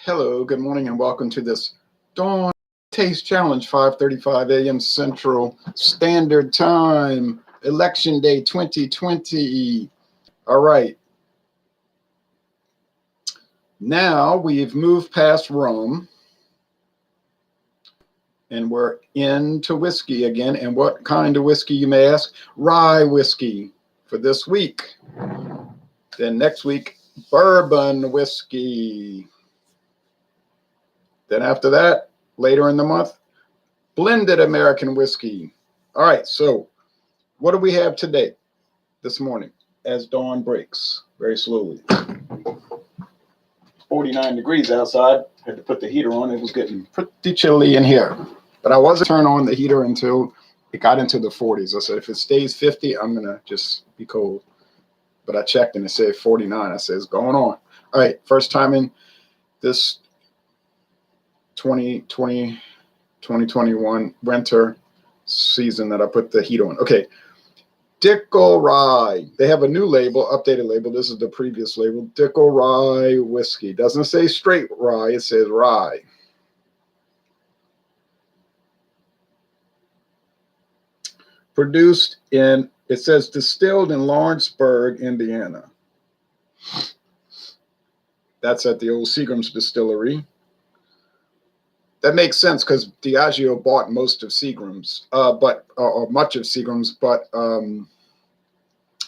Hello, good morning, and welcome to this Dawn Taste Challenge, 5:35 a.m. Central Standard Time, Election Day 2020. All right. Now we've moved past rum, and we're into whiskey again. And what kind of whiskey, you may ask? Rye whiskey for this week. Then next week, bourbon whiskey. Then after that, later in the month, blended American whiskey. All right, so what do we have today, this morning, as dawn breaks very slowly? 49 degrees outside. Had to put the heater on. It was getting pretty chilly in here. But I wasn't turning on the heater until it got into the 40s. I said, if it stays 50, I'm going to just be cold. But I checked and it said 49. I said, it's going on. All right, first time in this 2021 winter season that I put the heat on. Okay, Dickel Rye. They have a new label, updated label. This is the previous label. Dickel Rye whiskey. Doesn't say straight rye, it says rye. Produced in, it says distilled in Lawrenceburg, Indiana. That's at the old Seagram's distillery. That makes sense because Diageo bought most of Seagram's, or much of Seagram's, but the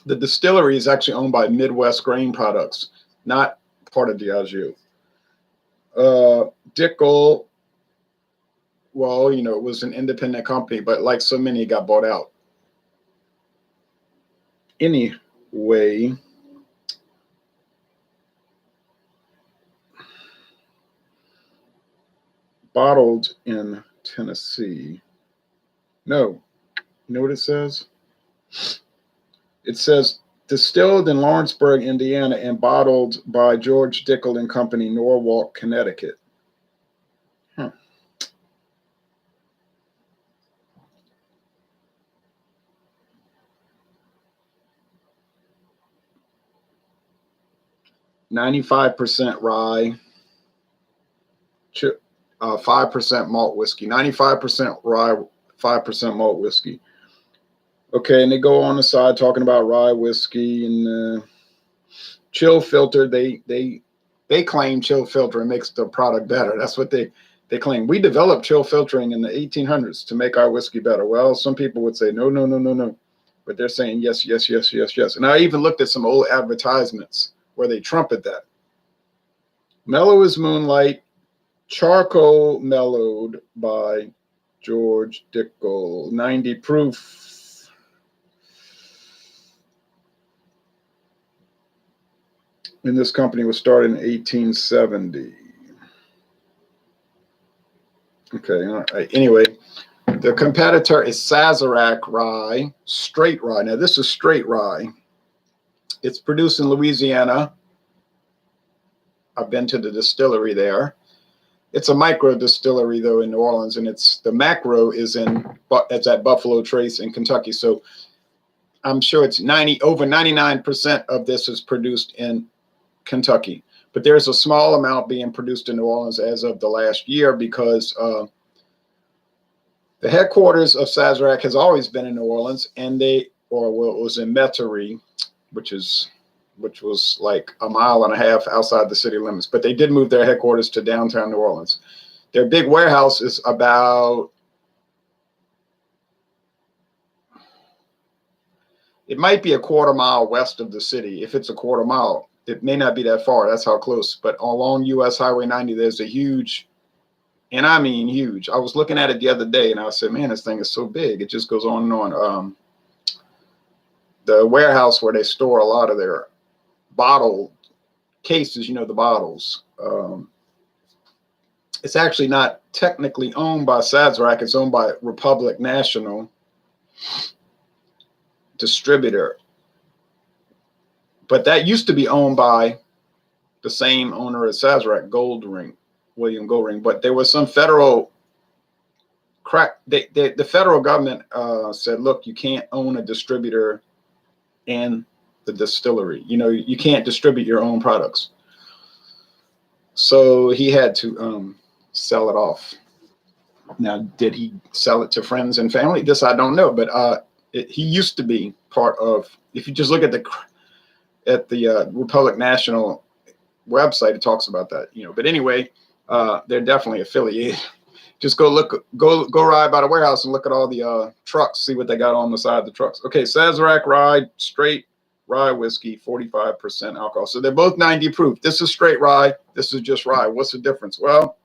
distillery is actually owned by Midwest Grain Products, not part of Diageo. Dickel, well, you know, it was an independent company, but like so many, got bought out. Anyway, bottled in Tennessee. No, you know what it says? It says distilled in Lawrenceburg, Indiana, and bottled by George Dickel and Company, Norwalk, Connecticut. Huh. .95% rye, 5% malt whiskey. 95% rye, 5% malt whiskey. Okay, and they go on the side talking about rye whiskey and chill filter. They claim chill filtering makes the product better. That's what they claim. We developed chill filtering in the 1800s to make our whiskey better. Well, some people would say no, no, no, no, no, but they're saying yes, yes, yes, yes, yes. And I even looked at some old advertisements where they trumpet that. Mellow as moonlight, charcoal mellowed by George Dickel, 90 proof. And this company was started in 1870. Okay, all right. Anyway, the competitor is Sazerac Rye, straight rye. Now, this is straight rye. It's produced in Louisiana. I've been to the distillery there. It's a micro distillery, though, in New Orleans, and the macro is at Buffalo Trace in Kentucky. So I'm sure it's over 99% of this is produced in Kentucky, but there's a small amount being produced in New Orleans as of the last year because the headquarters of Sazerac has always been in New Orleans, and it was in Metairie, which was like a mile and a half outside the city limits. But they did move their headquarters to downtown New Orleans. Their big warehouse is about, it might be a quarter mile west of the city. If it's a quarter mile, it may not be that far. That's how close. But along US Highway 90, there's a huge, and I mean huge. I was looking at it the other day, and I said, man, this thing is so big. It just goes on and on. The warehouse where they store a lot of their bottle cases, you know, the bottles. It's actually not technically owned by Sazerac. It's owned by Republic National Distributor. But that used to be owned by the same owner as Sazerac, William Goldring. But there was some federal crack. The federal government said, look, you can't own a distributor and the distillery. You know, you can't distribute your own products. So he had to sell it off. Now, did he sell it to friends and family? This I don't know, but he used to be part of. If you just look at the Republic National website, it talks about that. But anyway, they're definitely affiliated. Just go ride by the warehouse and look at all the trucks, see what they got on the side of the trucks. Okay, Sazerac Rye, straight rye whiskey, 45% alcohol. So they're both 90 proof. This is straight rye. This is just rye. What's the difference? Well,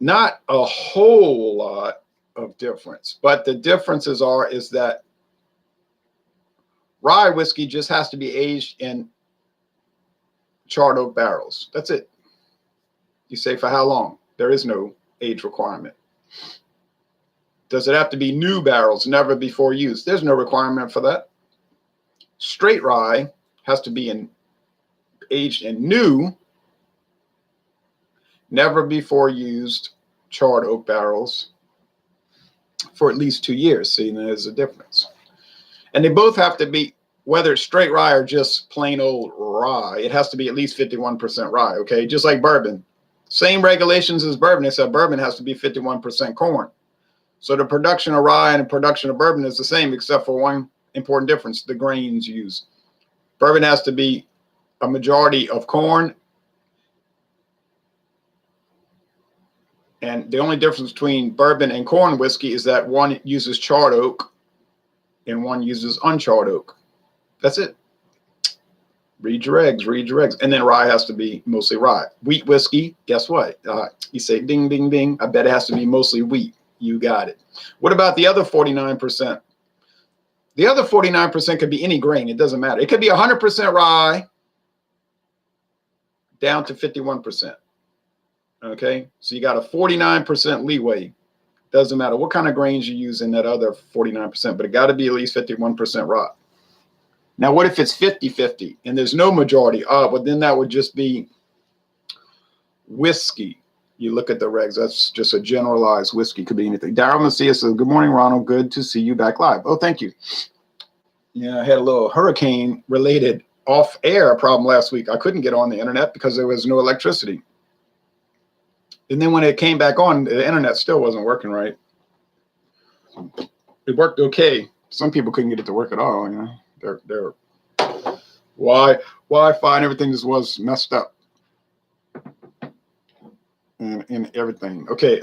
not a whole lot of difference, but the differences is that rye whiskey just has to be aged in charred oak barrels. That's it. You say for how long? There is no age requirement. Does it have to be new barrels, never before used? There's no requirement for that. Straight rye has to be aged in new, never before used charred oak barrels for at least 2 years. See, there's a difference. And they both have to be, whether it's straight rye or just plain old rye, it has to be at least 51% rye, okay? Just like bourbon. Same regulations as bourbon, except bourbon has to be 51% corn. So the production of rye and the production of bourbon is the same, except for one important difference, the grains used. Bourbon has to be a majority of corn. And the only difference between bourbon and corn whiskey is that one uses charred oak and one uses uncharred oak. That's it. Read your eggs, read your eggs. And then rye has to be mostly rye. Wheat whiskey, guess what? You say ding, ding, ding. I bet it has to be mostly wheat. You got it. What about the other 49%? The other 49% could be any grain. It doesn't matter. It could be 100% rye down to 51%. Okay, so you got a 49% leeway. Doesn't matter what kind of grains you use in that other 49%, but it got to be at least 51% rye. Now, what if it's 50-50 and there's no majority? Well, then that would just be whiskey. You look at the regs. That's just a generalized whiskey. Could be anything. Daryl Macias says, good morning, Ronald. Good to see you back live. Oh, thank you. Yeah, I had a little hurricane-related off-air problem last week. I couldn't get on the internet because there was no electricity. And then when it came back on, the internet still wasn't working right. It worked okay. Some people couldn't get it to work at all. Their Wi-Fi and everything just was messed up. And everything. Okay.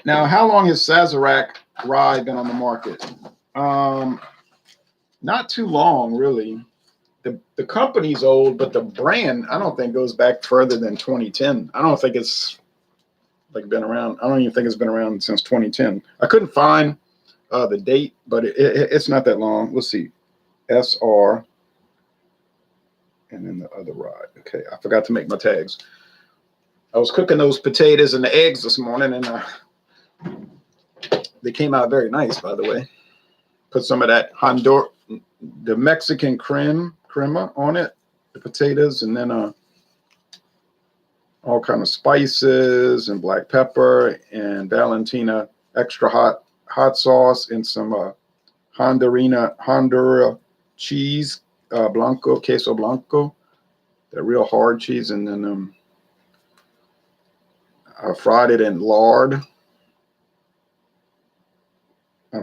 Now, how long has Sazerac Rye been on the market? Not too long, really. The company's old, but the brand, I don't think goes back further than 2010. I don't think it's been around. I don't even think it's been around since 2010. I couldn't find the date, but it's not that long. Let's see. SR and then the other rye. Okay, I forgot to make my tags. I was cooking those potatoes and the eggs this morning, and they came out very nice, by the way. Put some of that the Mexican crema on it, the potatoes, and then all kind of spices and black pepper and Valentina extra hot sauce and some Honduras cheese, queso blanco, that real hard cheese, and then I fried it in lard. Not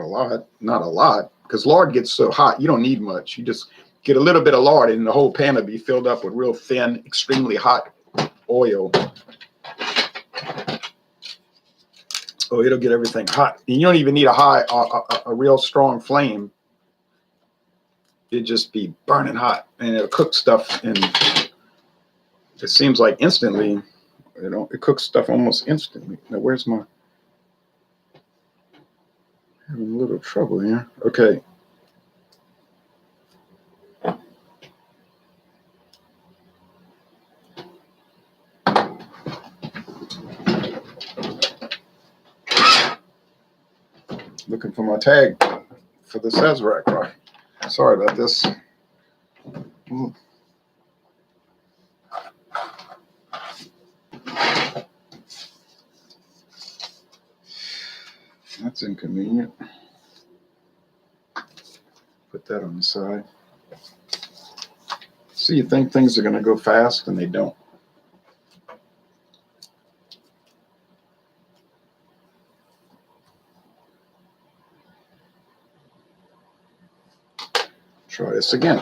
a lot, because lard gets so hot, you don't need much. You just get a little bit of lard, and the whole pan will be filled up with real thin, extremely hot oil. Oh, it'll get everything hot. And you don't even need a real strong flame. It'd just be burning hot, and it'll cook stuff, and it seems like instantly. It cooks stuff almost instantly. Now, where's my... Having a little trouble here. Okay. Looking for my tag for the Sazerac Rye. Sorry about this. That's inconvenient. Put that on the side. See, you think things are going to go fast, and they don't. Try this again.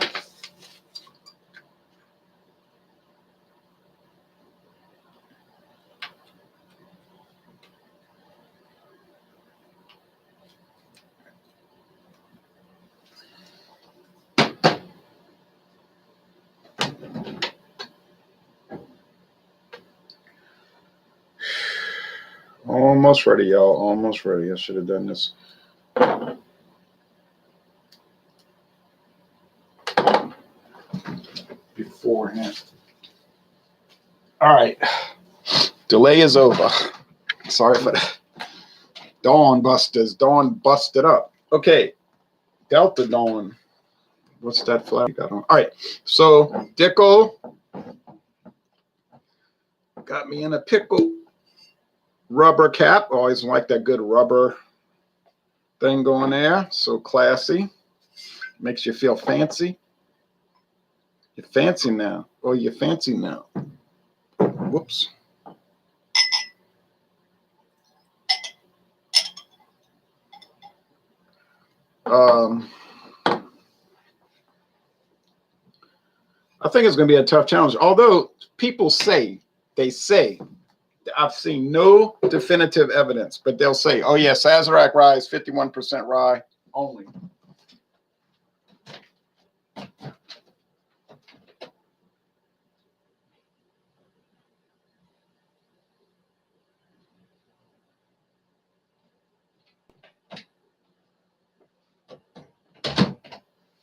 Almost ready, y'all. Almost ready. I should have done this beforehand. All right. Delay is over. Sorry for that. Dawn busters. Dawn busted up. Okay. Delta Dawn. What's that flag got on? All right. So Dickel got me in a pickle. Rubber cap. Always like that good rubber thing going there. So classy. Makes you feel fancy. You're fancy now. Oh, you're fancy now. Whoops. I think it's going to be a tough challenge. Although people say, I've seen no definitive evidence, but they'll say, oh, yeah, Sazerac Rye is 51% rye only.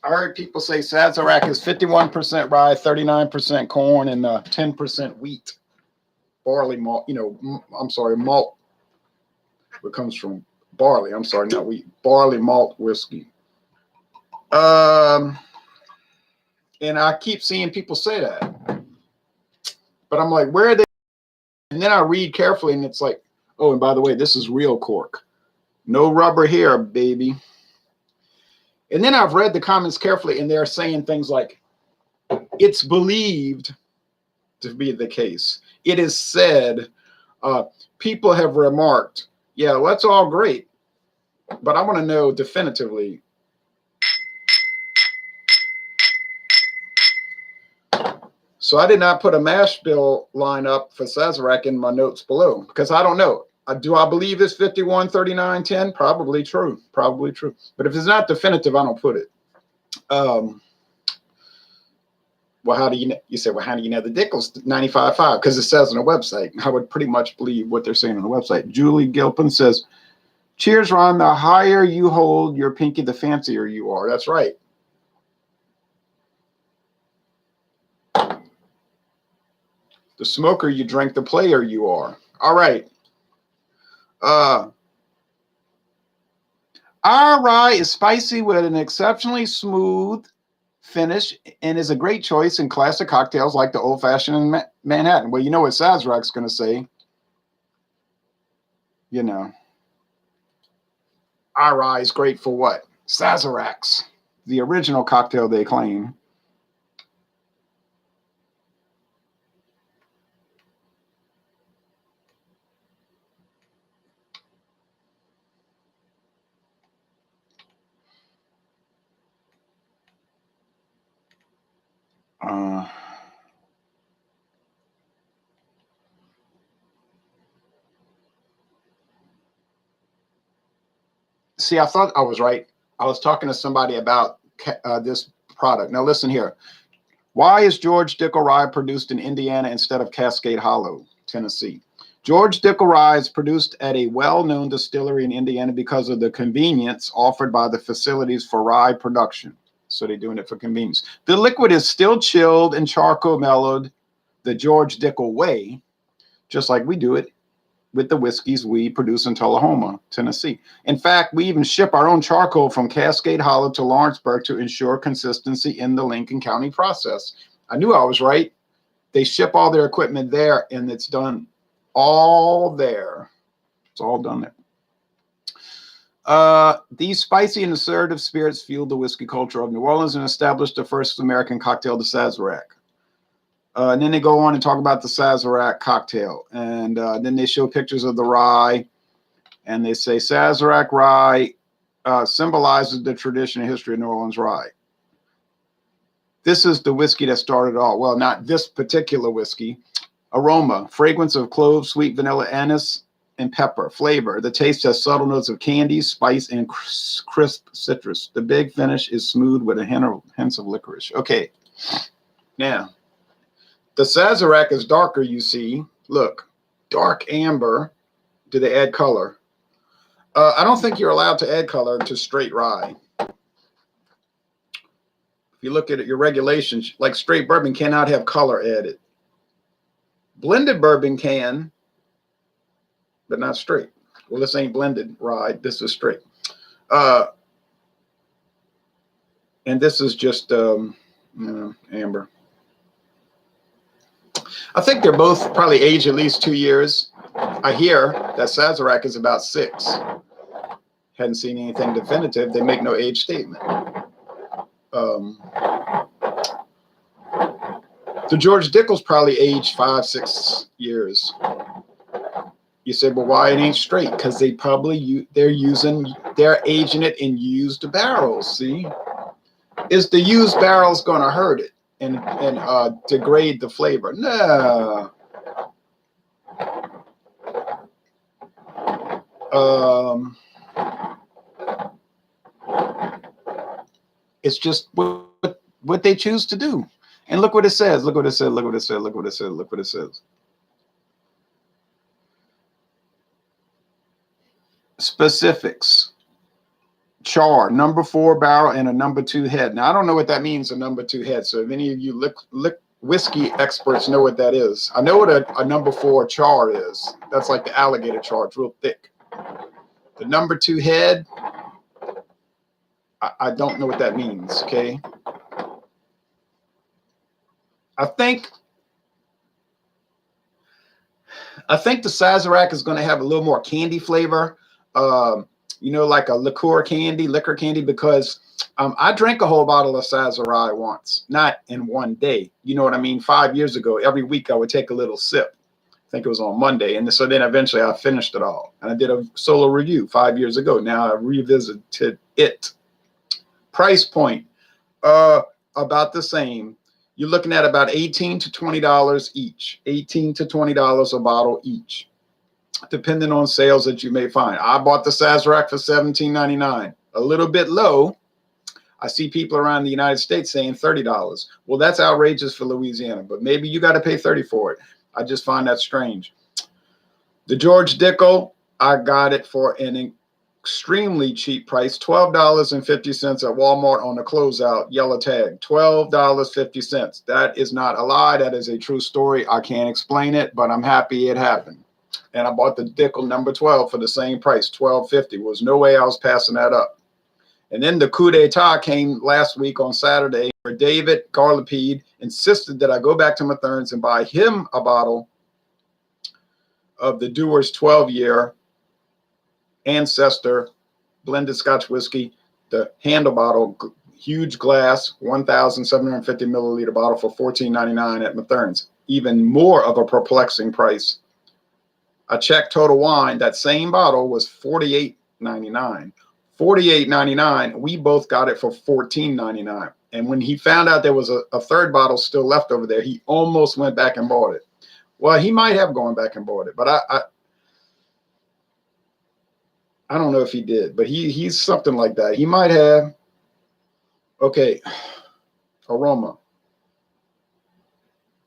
I heard people say Sazerac is 51% rye, 39% corn, and 10% wheat. Barley malt, malt. It comes from barley. I'm sorry, not wheat. Barley malt whiskey. And I keep seeing people say that. But I'm like, where are they? And then I read carefully, and it's like, oh, and by the way, this is real cork. No rubber here, baby. And then I've read the comments carefully, and they're saying things like, it's believed to be the case. It is said, people have remarked, yeah, well, that's all great, but I want to know definitively. So I did not put a mash bill line up for Sazerac in my notes below because I don't know. Do I believe it's 51, 39, 10? Probably true. Probably true. But if it's not definitive, I don't put it. Well, how do you know? You say, well, how do you know the Dickel's 95.5? Because it says on the website. I would pretty much believe what they're saying on the website. Julie Gilpin says, cheers, Ron. The higher you hold your pinky, the fancier you are. That's right. The smoker you drink, the player you are. All right. Our rye is spicy with an exceptionally smooth finish and is a great choice in classic cocktails like the old-fashioned in Manhattan. Well, you know what Sazerac's going to say. You know. Our rye is great for what? Sazerac's, the original cocktail they claim. See, I thought I was right. I was talking to somebody about this product. Now, listen here. Why is George Dickel Rye produced in Indiana instead of Cascade Hollow, Tennessee? George Dickel Rye is produced at a well-known distillery in Indiana because of the convenience offered by the facilities for rye production. So they're doing it for convenience. The liquid is still chilled and charcoal mellowed the George Dickel way, just like we do it with the whiskeys we produce in Tullahoma, Tennessee. In fact, we even ship our own charcoal from Cascade Hollow to Lawrenceburg to ensure consistency in the Lincoln County process. I knew I was right. They ship all their equipment there, and it's done all there. It's all done there. These spicy and assertive spirits fueled the whiskey culture of New Orleans and established the first American cocktail, the Sazerac. And then they go on and talk about the Sazerac cocktail. And then they show pictures of the rye. And they say Sazerac Rye symbolizes the tradition and history of New Orleans rye. This is the whiskey that started it all. Well, not this particular whiskey. Aroma, fragrance of cloves, sweet vanilla, anise, and pepper. Flavor, the taste has subtle notes of candy, spice, and crisp citrus. The big finish is smooth with a hint of licorice. Okay, now, the Sazerac is darker, you see. Look, dark amber. Do they add color? I don't think you're allowed to add color to straight rye. If you look at your regulations, like straight bourbon cannot have color added. Blended bourbon can, but not straight. Well, this ain't blended rye. This is straight. And this is just amber. I think they're both probably aged at least 2 years. I hear that Sazerac is about 6. Hadn't seen anything definitive. They make no age statement. The George Dickel's probably aged 5, 6 years. You say, well, why it ain't straight? Because they're aging it in used barrels. See, is the used barrels going to hurt it and degrade the flavor? No. It's just what they choose to do. And look what it says. Look what it says. Look what it says. Look what it says. Look what it says. Specifics. Char, number 4 barrel and a number 2 head. Now, I don't know what that means, a number 2 head. So if any of you whiskey experts know what that is. I know what a number 4 char is. That's like the alligator char. It's real thick. The number 2 head, I don't know what that means, okay? I think the Sazerac is going to have a little more candy flavor, you know, like a liquor candy, because I drank a whole bottle of Sazerac Rye once, not in one day. You know what I mean? 5 years ago, every week I would take a little sip. I think it was on Monday. And so then eventually I finished it all. And I did a solo review 5 years ago. Now I revisited it. Price point, about the same. You're looking at about $18 to $20 each. $18 to $20 a bottle each, depending on sales that you may find. I bought the Sazerac for $17.99, a little bit low. I see people around the United States saying $30. Well, that's outrageous for Louisiana, but maybe you got to pay $30 for it. I just find that strange. The George Dickel, I got it for an extremely cheap price, $12.50 at Walmart on the closeout yellow tag. $12.50. That is not a lie. That is a true story. I can't explain it, but I'm happy it happened. And I bought the Dickel number 12 for the same price, $12.50. Was no way I was passing that up. And then the coup d'etat came last week on Saturday, where David Garlapede insisted that I go back to Mathern's and buy him a bottle of the Dewar's 12-year Ancestor blended Scotch whiskey, the handle bottle, huge glass, 1,750 milliliter bottle for $14.99 at Mathern's. Even more of a perplexing price. I checked Total Wine. That same bottle was $48.99. $48.99. We both got it for $14.99. And when he found out there was a third bottle still left over there, he almost went back and bought it. Well, he might have gone back and bought it, but I don't know if he did, but he's something like that. He might have. Okay. Aroma.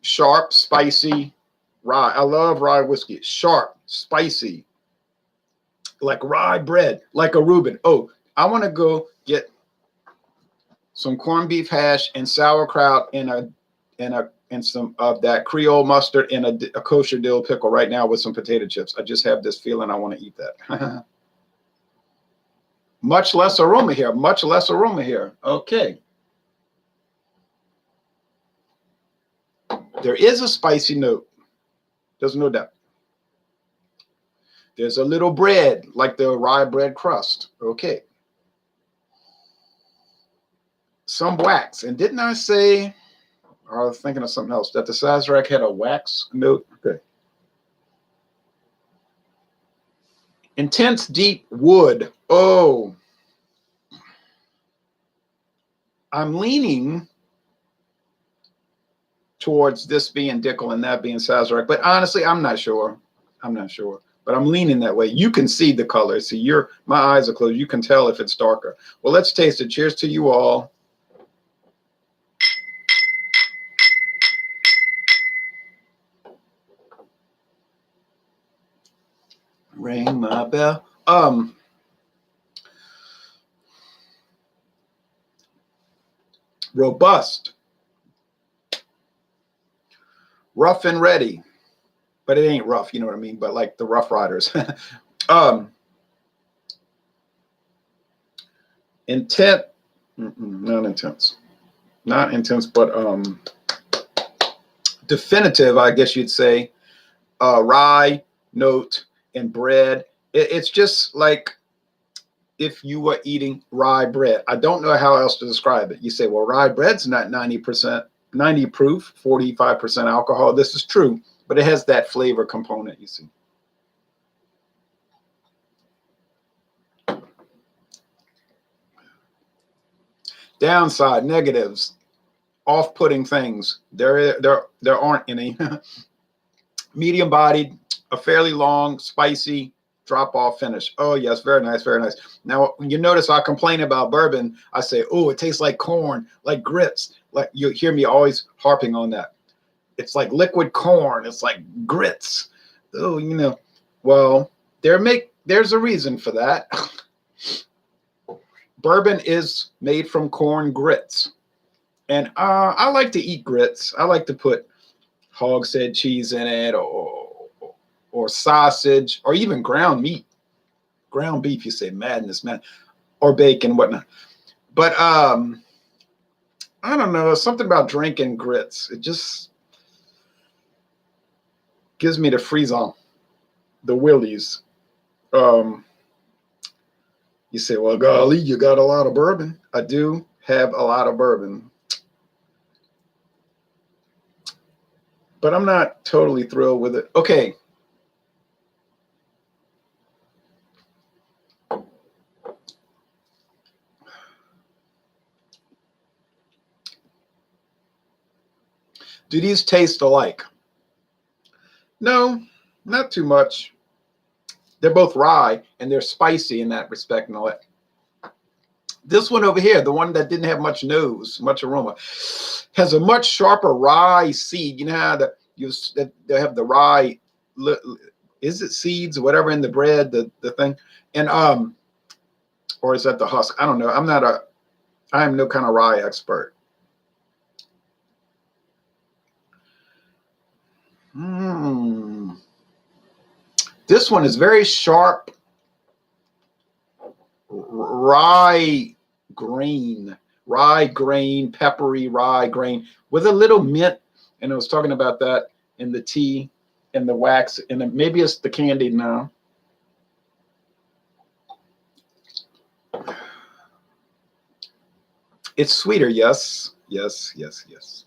Sharp, spicy rye. I love rye whiskey. Sharp, spicy, like rye bread, like a Reuben. Oh, I want to go get some corned beef hash and sauerkraut and some of that Creole mustard and a kosher dill pickle right now with some potato chips. I just have this feeling I want to eat that. Much less aroma here. Much less aroma here. Okay. There is a spicy note. There's no doubt. There's a little bread, like the rye bread crust. Okay. Some wax. And didn't I say, or I was thinking of something else, that the Sazerac had a wax note? Okay. Intense deep wood. Oh. I'm leaning towards this being Dickel and that being Sazerac, but honestly, I'm not sure. I'm not sure, but I'm leaning that way. You can see the color. See, my eyes are closed. You can tell if it's darker. Well, let's taste it. Cheers to you all. Ring my bell. Robust, rough and ready, but it ain't rough, you know what I mean? But like the Rough Riders. Intent, not intense, not intense, but definitive, I guess you'd say. Rye note and bread. It's just like if you were eating rye bread. I don't know how else to describe it. You say, well, rye bread's not 90%, 90 proof, 45% alcohol. This is true, but it has that flavor component, you see. Downside, negatives, off-putting things. There aren't any. Medium bodied, a fairly long, spicy, drop-off finish. Oh, yes, very nice, very nice. Now, when you notice I complain about bourbon, I say, oh, it tastes like corn, like grits. Like you hear me always harping on that. It's like liquid corn. It's like grits. Oh, you know, well, there's a reason for that. Bourbon is made from corn grits. And I like to eat grits. I like to put hog's head cheese in it, or sausage, or even ground meat. Ground beef, you say, madness, man. Or bacon, whatnot. But I don't know, something about drinking grits. It just gives me the frisson, the willies. You say, well, golly, you got a lot of bourbon. I do have a lot of bourbon. But I'm not totally thrilled with it. Okay. Do these taste alike? No, not too much. They're both rye, and they're spicy in that respect and all that. This one over here, the one that didn't have much nose, much aroma, has a much sharper rye seed. You know how they have the rye, is it seeds or whatever in the bread, the thing? And or is that the husk? I don't know. I am no kind of rye expert. This one is very sharp rye grain, peppery rye grain with a little mint. And I was talking about that in the tea and the wax, and maybe it's the candy now. It's sweeter, yes, yes, yes, yes.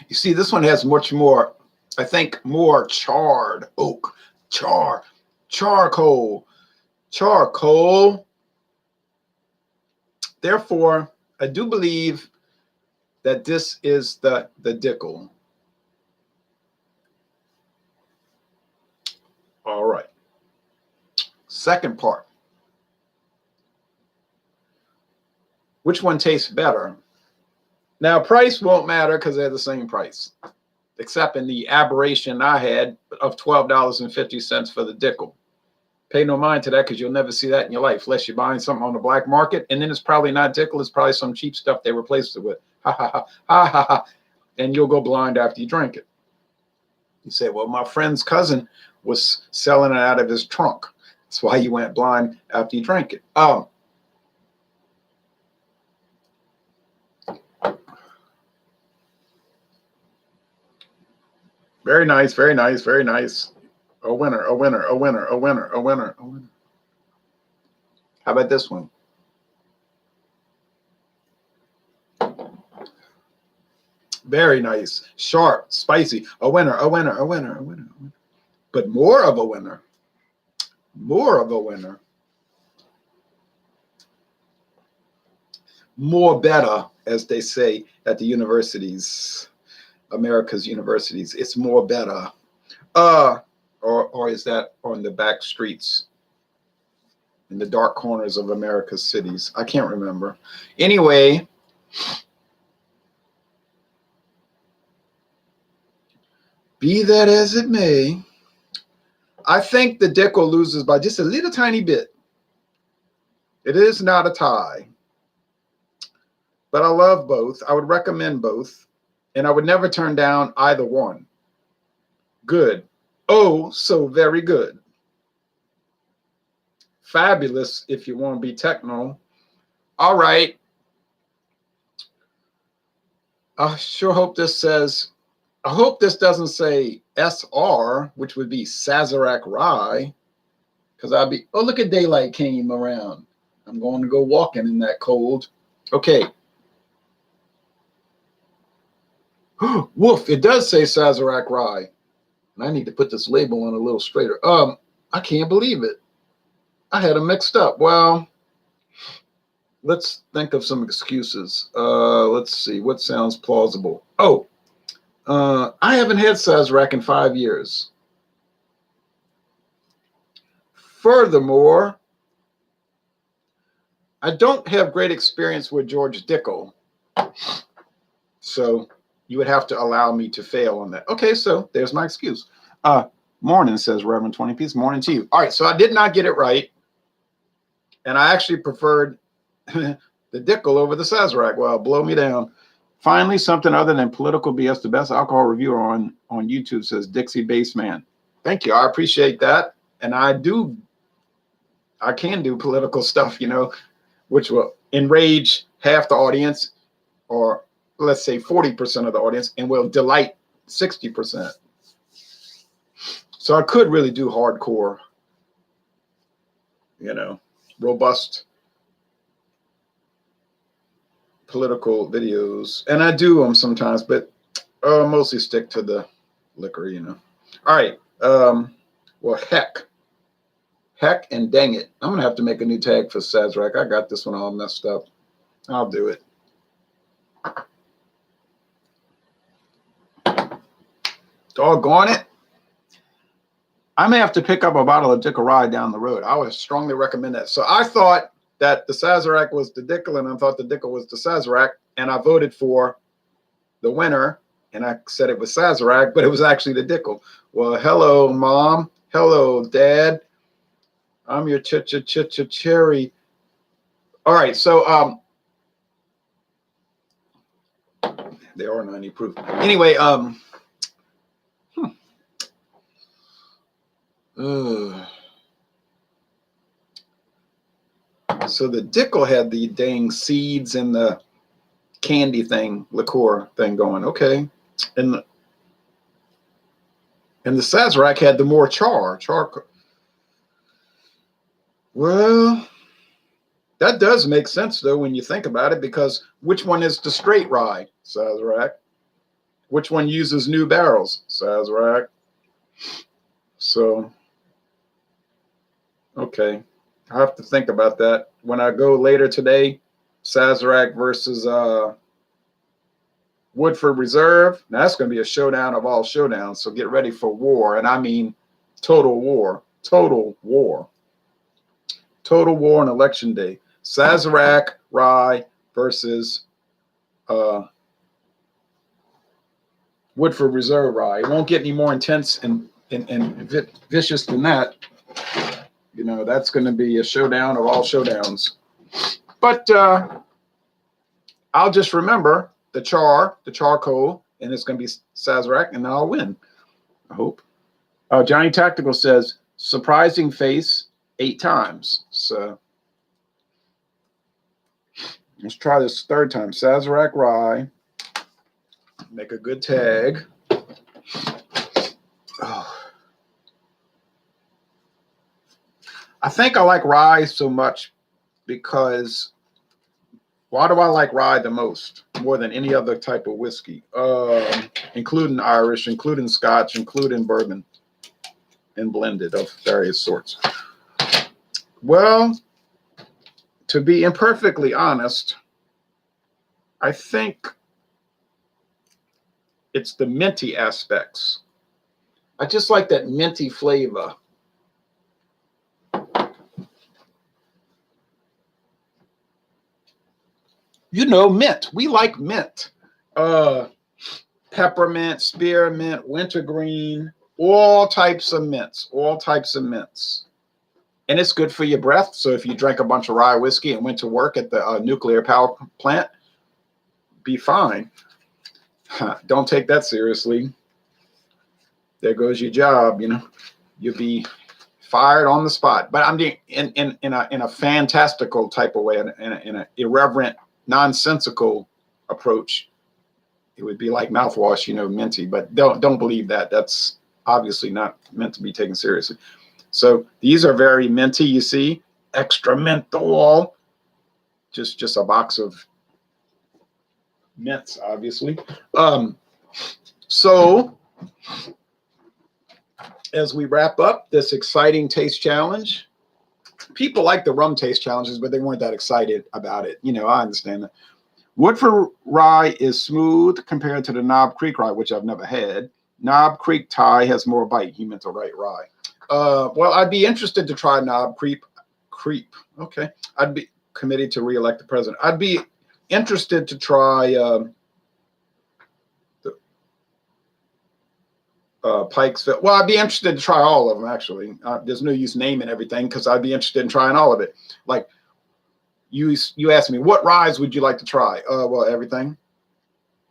You see, this one has much more, I think, more charred oak, charcoal. Therefore, I do believe that this is the Dickel. All right. Second part. Which one tastes better? Now, price won't matter because they're the same price, except in the aberration I had of $12.50 for the Dickel. Pay no mind to that because you'll never see that in your life unless you're buying something on the black market, and then it's probably not Dickel. It's probably some cheap stuff they replaced it with. Ha, ha, ha, ha, ha, ha. And you'll go blind after you drink it. You say, well, my friend's cousin was selling it out of his trunk. That's why you went blind after you drank it. Very nice, very nice, very nice. A winner, a winner, a winner, a winner, a winner, a winner. How about this one? Very nice, sharp, spicy. A winner, a winner, a winner, a winner, a winner. But more of a winner. More of a winner. More better, as they say at the universities, America's universities. It's more better. Or is that on the back streets in the dark corners of America's cities? I can't remember. Anyway, be that as it may, I think the Dickel loses by just a little tiny bit. It is not a tie, but I love both. I would recommend both, and I would never turn down either one. Good. Oh, so very good. Fabulous if you want to be techno. All right. I sure hope this says, I hope this doesn't say SR, which would be Sazerac Rye, because I'd be, oh, look at daylight came around. I'm going to go walking in that cold. Okay. Woof, it does say Sazerac Rye. And I need to put this label on a little straighter. I can't believe it. I had them mixed up. Well, let's think of some excuses. Let's see. What sounds plausible? Oh, I haven't had Sazerac in 5 years. Furthermore, I don't have great experience with George Dickel. So you would have to allow me to fail on that. Okay, so there's my excuse. Morning, says Reverend 20 Piece. Morning to you. All right, so I did not get it right. And I actually preferred the Dickel over the Sazerac. Well, blow me down. Finally, something other than political BS. The best alcohol reviewer on YouTube, says Dixie Baseman. Thank you. I appreciate that. And I can do political stuff, you know, which will enrage half the audience, or let's say 40% of the audience, and will delight 60%. So I could really do hardcore, you know, robust political videos. And I do them sometimes, but mostly stick to the liquor, you know. All right. Well, heck and dang it. I'm going to have to make a new tag for Sazerac. I got this one all messed up. I'll do it. Doggone it. I may have to pick up a bottle of Dickel Rye down the road. I would strongly recommend that. So I thought that the Sazerac was the Dickel, and I thought the Dickel was the Sazerac, and I voted for the winner, and I said it was Sazerac, but it was actually the Dickel. Well, hello, Mom. Hello, Dad. I'm your cherry. All right, so they are 90 proof. Anyway, so the Dickel had the dang seeds and the candy thing, liqueur thing going. Okay. And the Sazerac had the more char. Well, that does make sense, though, when you think about it, because which one is the straight rye? Sazerac. Which one uses new barrels? Sazerac. So, okay. I have to think about that. When I go later today, Sazerac versus Woodford Reserve. Now, that's going to be a showdown of all showdowns, so get ready for war. And I mean total war. Total war. Total war on Election Day. Sazerac Rye versus Woodford Reserve Rye. It won't get any more intense and vicious than that. You know, that's going to be a showdown of all showdowns. But I'll just remember the charcoal, and it's going to be Sazerac, and then I'll win. I hope. Johnny Tactical says, surprising face 8 times. So let's try this third time. Sazerac Rye. Make a good tag. I think I like rye so much because why do I like rye the most, more than any other type of whiskey, including Irish, including Scotch, including bourbon, and blended of various sorts? Well, to be imperfectly honest, I think it's the minty aspects. I just like that minty flavor. You know, mint. We like mint. Peppermint, spearmint, wintergreen, all types of mints, all types of mints. And it's good for your breath. So if you drank a bunch of rye whiskey and went to work at the nuclear power plant, be fine. Don't take that seriously. There goes your job, you know. You'll be fired on the spot. But I'm being in a fantastical type of way, in an irreverent, nonsensical approach. It would be like mouthwash, you know, minty. But don't believe that. That's obviously not meant to be taken seriously. So these are very minty, you see, extra menthol. Just a box of mints, obviously. So as we wrap up this exciting taste challenge, people like the rum taste challenges, but they weren't that excited about it. You know, I understand that. Woodford Rye is smooth compared to the Knob Creek Rye, which I've never had. Knob Creek Thai has more bite. He meant to write rye. Well, I'd be interested to try Knob Creek. Okay. I'd be committed to re-elect the president. I'd be interested to try Pikesville. Well, I'd be interested to try all of them, actually. There's no use naming everything because I'd be interested in trying all of it. Like, you asked me, what ryes would you like to try? Well, everything.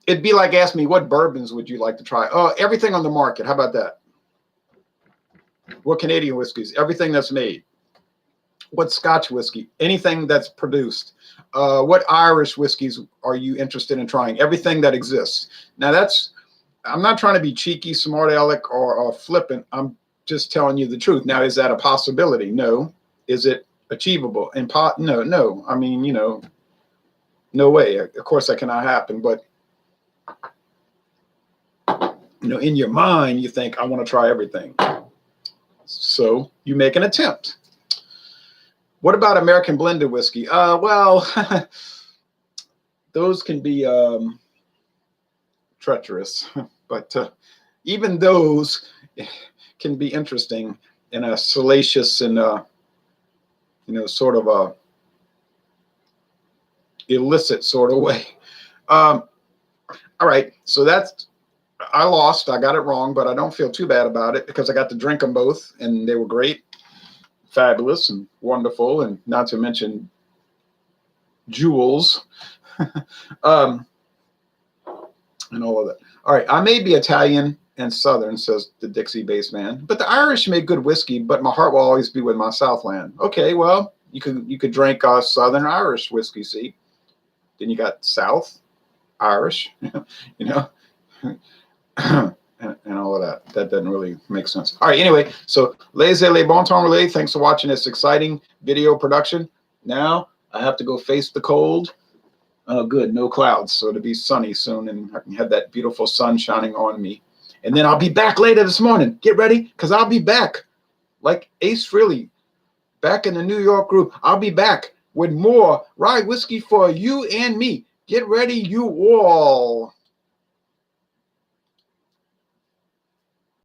It'd be like asking me, what bourbons would you like to try? Everything on the market. How about that? What Canadian whiskeys? Everything that's made. What Scotch whiskey? Anything that's produced. What Irish whiskeys are you interested in trying? Everything that exists. Now I'm not trying to be cheeky, smart aleck, or flippant. I'm just telling you the truth. Now, is that a possibility? No. Is it achievable? No. I mean, you know, no way. Of course, that cannot happen. But you know, in your mind, you think, I want to try everything. So you make an attempt. What about American blended whiskey? Well, those can be treacherous, but even those can be interesting in a salacious and you know, sort of a illicit sort of way. All right, so I lost. I got it wrong, but I don't feel too bad about it because I got to drink them both, and they were great, fabulous, and wonderful, and not to mention jewels, and all of that. All right, I may be Italian and Southern, says the Dixie bass man, but the Irish make good whiskey, but my heart will always be with my Southland. Okay, well, you could drink Southern Irish whiskey, see? Then you got South Irish, you know, and all of that. That doesn't really make sense. All right, anyway, so les bon temps relais. Thanks for watching this exciting video production. Now I have to go face the cold. Oh, good, no clouds, so it'll be sunny soon, and I can have that beautiful sun shining on me. And then I'll be back later this morning. Get ready, because I'll be back, like Ace Frehley, back in the New York group. I'll be back with more rye whiskey for you and me. Get ready, you all.